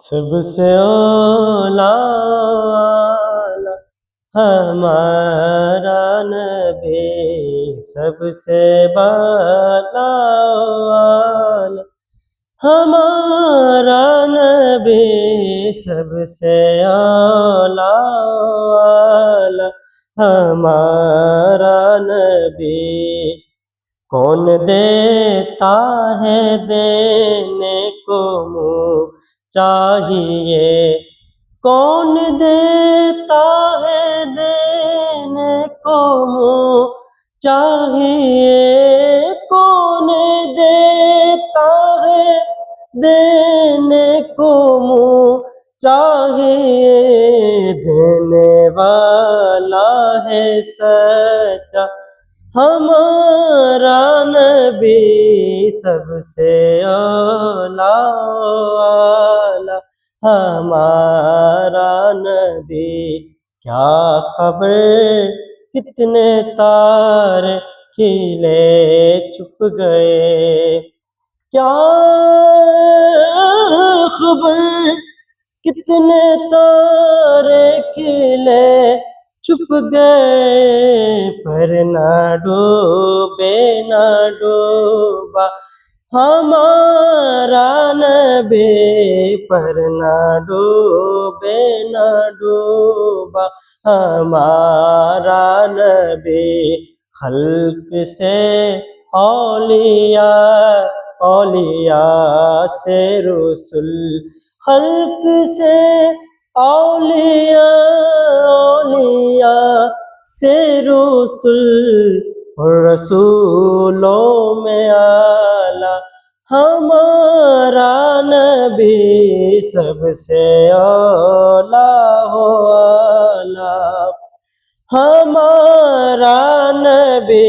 سب سے اولا ہمارا نبی، سب سے بالا ہمارا نبی، سب سے اعلیٰ ہمارا نبی۔ کون دیتا ہے دینے کو منہ چاہیے، کون دیتا ہے دینے کو منہ چاہیے، کون دیتا ہے دینے کو منہ چاہیے، دینے والا ہے سچا ہمارا نبی، سب سے اعلیٰ ہمارا نبی۔ کیا خبر کتنے تارے کھلے چھپ گئے، کیا خبر کتنے تارے کھلے چھپ گئے، پر نہ ڈوبے نہ ڈوبا ہمارا نبی، پر نہ ڈوبے نہ ڈوبا ہمارا نبی۔ خلق سے اولیاء، اولیاء سے رسل، خلق سے اولیاء، اولیاء سے رسل، اور رسولوں میں اعلیٰ ہمارا نبی، سب سے اعلیٰ ہو اعلیٰ ہمارا نبی،